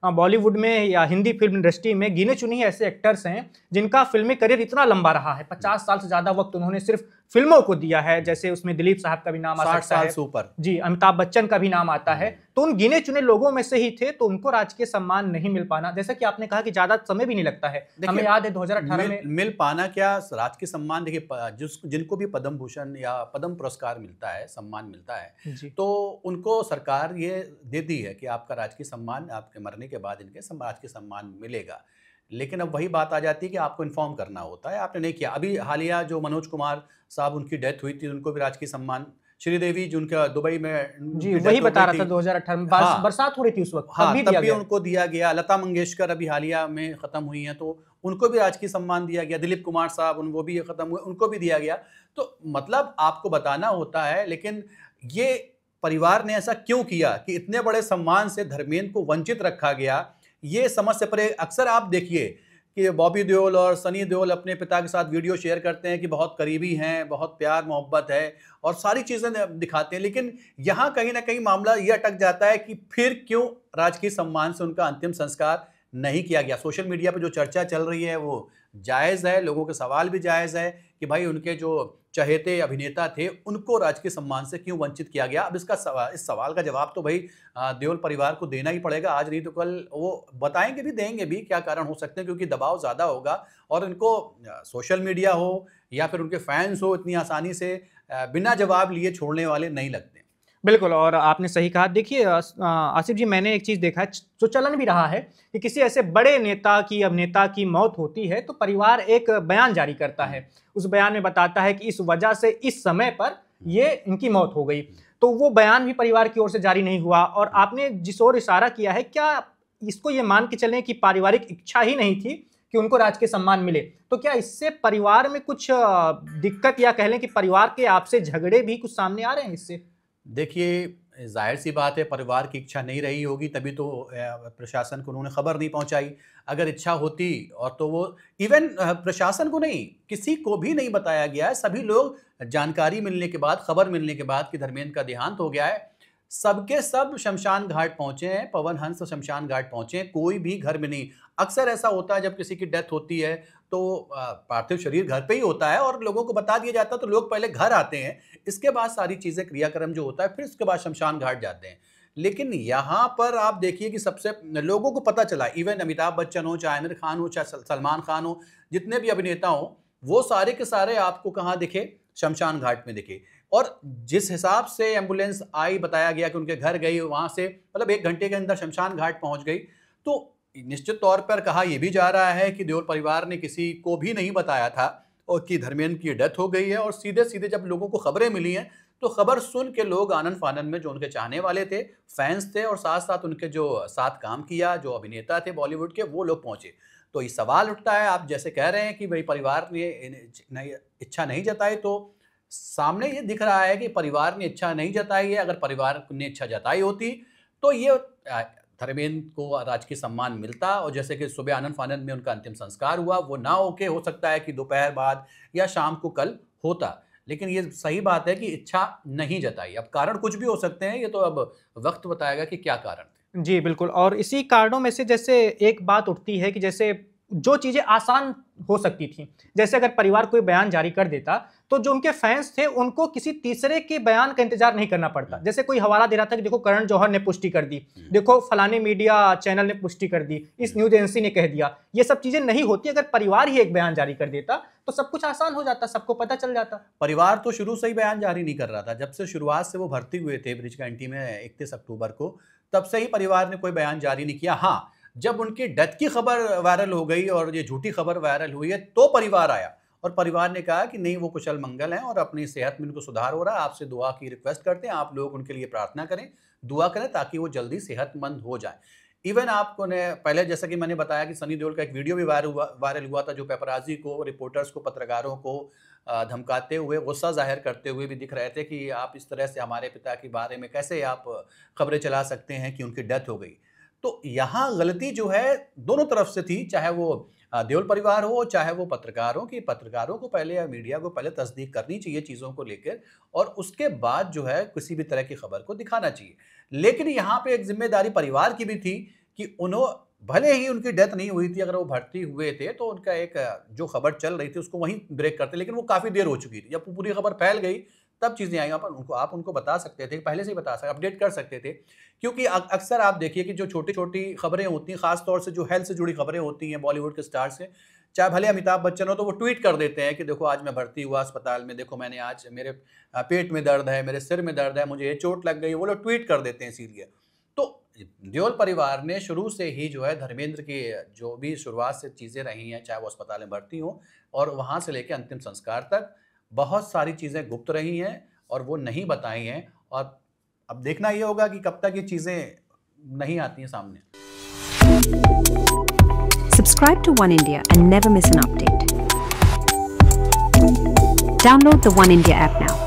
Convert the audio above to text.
बॉलीवुड में या Hindi film industry में गिने चुने ही ऐसे एक्टर्स हैं जिनका फिल्मी करियर इतना लंबा रहा है। 50 साल से ज्यादा वक्त उन्होंने सिर्फ फिल्मों को दिया है। जैसे उसमें दिलीप साहब का भी नाम आ 60 सकता साल है, से ऊपर। जी, अमिताभ बच्चन का भी नाम आता है। तो उन गिने चुने लोगों में से ही थे, तो उनको राजकीय सम्मान नहीं मिल पाना, जैसा कि आपने कहा कि ज्यादा समय भी नहीं लगता है। हमें याद है 2018 में मिल पाना क्या, राजकीय सम्मान देखिए, जिनको भी पद्म भूषण या पद्म पुरस्कार मिलता है, सम्मान मिलता है, तो उनको सरकार ये देती है कि आपका राजकीय सम्मान, आपके मरने के बाद इनके राजकीय सम्मान मिलेगा। लेकिन अब वही बात आ जाती है कि आपको इन्फॉर्म करना होता है, आपने नहीं किया। अभी हालिया जो मनोज कुमार साहब उनकी डेथ हुई थी, उनको भी राजकीय सम्मान, श्रीदेवी जो उनका दुबई में जी, वही बता रहा था 2018 में बरसात हो रही थी उस वक्त, तब भी उनको दिया गया। लता मंगेशकर अभी हालिया में खत्म हुई हैं, तो उनको भी राजकीय सम्मान दिया गया। दिलीप कुमार साहब वो भी खत्म हुए, उनको भी दिया गया। तो मतलब आपको बताना होता है। लेकिन ये परिवार ने ऐसा क्यों किया कि इतने बड़े सम्मान से धर्मेंद्र को वंचित रखा गया, ये समझ से परे। अक्सर आप देखिए कि बॉबी देओल और सनी देओल अपने पिता के साथ वीडियो शेयर करते हैं कि बहुत करीबी हैं, बहुत प्यार मोहब्बत है और सारी चीज़ें दिखाते हैं। लेकिन यहाँ कहीं ना कहीं मामला ये अटक जाता है कि फिर क्यों राजकीय सम्मान से उनका अंतिम संस्कार नहीं किया गया। सोशल मीडिया पर जो चर्चा चल रही है वो जायज़ है, लोगों के सवाल भी जायज़ है कि भाई उनके जो चहेते अभिनेता थे उनको राजकीय सम्मान से क्यों वंचित किया गया। अब इस सवाल का जवाब तो भाई देओल परिवार को देना ही पड़ेगा। आज नहीं तो कल वो बताएंगे भी, देंगे भी, क्या कारण हो सकते हैं, क्योंकि दबाव ज़्यादा होगा और इनको सोशल मीडिया हो या फिर उनके फैंस हो, इतनी आसानी से बिना जवाब लिए छोड़ने वाले नहीं लगते। बिल्कुल, और आपने सही कहा। देखिए आसिफ जी, मैंने एक चीज़ देखा है, जो चलन भी रहा है कि किसी ऐसे बड़े नेता की, अभिनेता की मौत होती है तो परिवार एक बयान जारी करता है। उस बयान में बताता है कि इस वजह से इस समय पर ये इनकी मौत हो गई। तो वो बयान भी परिवार की ओर से जारी नहीं हुआ। और आपने जिस ओर इशारा किया है, क्या इसको ये मान के चलें कि पारिवारिक इच्छा ही नहीं थी कि उनको राजकीय सम्मान मिले? तो क्या इससे परिवार में कुछ दिक्कत, या कह लें कि परिवार के आपसे झगड़े भी कुछ सामने आ रहे हैं इससे? देखिए, जाहिर सी बात है, परिवार की इच्छा नहीं रही होगी तभी तो प्रशासन को उन्होंने खबर नहीं पहुंचाई। अगर इच्छा होती और तो वो इवन प्रशासन को नहीं, किसी को भी नहीं बताया गया है। सभी लोग जानकारी मिलने के बाद, खबर मिलने के बाद कि धर्मेंद्र का देहांत हो गया है, सबके सब शमशान घाट पहुंचे हैं। पवन हंस शमशान घाट पहुंचे हैं, कोई भी घर में नहीं। अक्सर ऐसा होता है जब किसी की डेथ होती है तो पार्थिव शरीर घर पे ही होता है और लोगों को बता दिया जाता है, तो लोग पहले घर आते हैं, इसके बाद सारी चीजें, क्रियाक्रम जो होता है, फिर उसके बाद शमशान घाट जाते हैं। लेकिन यहाँ पर आप देखिए कि सबसे लोगों को पता चला, इवन अमिताभ बच्चन हो, चाहे आमिर खान हो, चाहे सलमान खान हो, जितने भी अभिनेता हो, वो सारे के सारे आपको कहाँ दिखे? शमशान घाट में दिखे। और जिस हिसाब से एम्बुलेंस आई, बताया गया कि उनके घर गई, वहां से मतलब 1 घंटे के अंदर शमशान घाट पहुंच गई। तो निश्चित तौर पर कहा यह भी जा रहा है कि देओल परिवार ने किसी को भी नहीं बताया था और कि धर्मेंद्र की डेथ हो गई है। और सीधे सीधे जब लोगों को खबरें मिली हैं तो खबर सुन के लोग आनंद फानंद में, जो उनके चाहने वाले थे, फैंस थे, और साथ साथ उनके जो साथ काम किया, जो अभिनेता थे बॉलीवुड के, वो लोग पहुंचे। तो ये सवाल उठता है, आप जैसे कह रहे हैं कि भाई परिवार ने इच्छा नहीं जताई, तो सामने ये दिख रहा है कि परिवार ने इच्छा नहीं जताई है। अगर परिवार ने इच्छा जताई होती तो ये धर्मेंद्र को राजकीय सम्मान मिलता। और जैसे कि सुबह आनंद फानंद में उनका अंतिम संस्कार हुआ, वो ना होके हो सकता है कि दोपहर बाद या शाम को कल होता। लेकिन ये सही बात है कि इच्छा नहीं जताई। अब कारण कुछ भी हो सकते हैं, ये तो अब वक्त बताएगा कि क्या कारण थे। जी बिल्कुल, और इसी कारणों में से जैसे एक बात उठती है कि जैसे जो चीजें आसान हो सकती थी, जैसे अगर परिवार कोई बयान जारी कर देता तो जो उनके फैंस थे उनको किसी तीसरे के बयान का इंतजार नहीं करना पड़ता। जैसे कोई हवाला दे रहा था कि देखो करण जौहर ने पुष्टि कर दी, देखो फलाने मीडिया चैनल ने पुष्टि कर दी, इस न्यूज एजेंसी ने कह दिया। ये सब चीजें नहीं होती अगर परिवार ही एक बयान जारी कर देता तो सब कुछ आसान हो जाता, सबको पता चल जाता। परिवार तो शुरू से ही बयान जारी नहीं कर रहा था। जब से शुरुआत से वो भर्ती हुए थे ब्रिज कैंटी में 31 अक्टूबर को, तब से ही परिवार ने कोई बयान जारी नहीं किया। हाँ, जब उनकी डेथ की खबर वायरल हो गई और ये झूठी खबर वायरल हुई है, तो परिवार आया और परिवार ने कहा कि नहीं, वो कुशल मंगल हैं और अपनी सेहत में उनको सुधार हो रहा है, आपसे दुआ की रिक्वेस्ट करते हैं, आप लोग उनके लिए प्रार्थना करें, दुआ करें ताकि वो जल्दी सेहतमंद हो जाए। इवन आपको ने पहले, जैसा कि मैंने बताया कि सनी देओल का एक वीडियो भी वायरल हुआ था, जो पेपराजी को, रिपोर्टर्स को, पत्रकारों को धमकाते हुए, गुस्सा जाहिर करते हुए भी दिख रहे थे कि आप इस तरह से हमारे पिता के बारे में कैसे आप खबरें चला सकते हैं कि उनकी डेथ हो गई। तो यहाँ गलती जो है दोनों तरफ से थी, चाहे वो देओल परिवार हो, चाहे वो पत्रकारों की। पत्रकारों को पहले या मीडिया को पहले तस्दीक करनी चाहिए चीज़ों को लेकर, और उसके बाद जो है किसी भी तरह की खबर को दिखाना चाहिए। लेकिन यहाँ पे एक जिम्मेदारी परिवार की भी थी कि भले ही उनकी डेथ नहीं हुई थी, अगर वो भर्ती हुए थे तो उनका एक जो खबर चल रही थी उसको वहीं ब्रेक करते, लेकिन वो काफ़ी देर हो चुकी थी। जब पूरी खबर फैल गई तब चीज़ें आई। आप उनको बता सकते थे, पहले से ही बता सकते, अपडेट कर सकते थे। क्योंकि अक्सर आप देखिए कि जो छोटी-छोटी खबरें होती हैं, ख़ास तौर से जो हेल्थ से जुड़ी खबरें होती हैं बॉलीवुड के स्टार से, चाहे भले अमिताभ बच्चन हो, तो वो ट्वीट कर देते हैं कि देखो आज मैं भर्ती हुआ अस्पताल में, देखो मैंने आज मेरे पेट में दर्द है, मेरे सिर में दर्द है, मुझे ये चोट लग गई, वो लोग ट्वीट कर देते हैं इसीलिए। तो देओल परिवार ने शुरू से ही जो है धर्मेंद्र की जो भी शुरुआत से चीज़ें रही हैं, चाहे वो अस्पताल में भर्ती हों और वहाँ से लेके अंतिम संस्कार तक, बहुत सारी चीज़ें गुप्त रही हैं और वो नहीं बताई हैं। और अब देखना ये होगा कि कब तक ये चीज़ें नहीं आती हैं सामने। Subscribe to One India and never miss an update. Download the One India app now.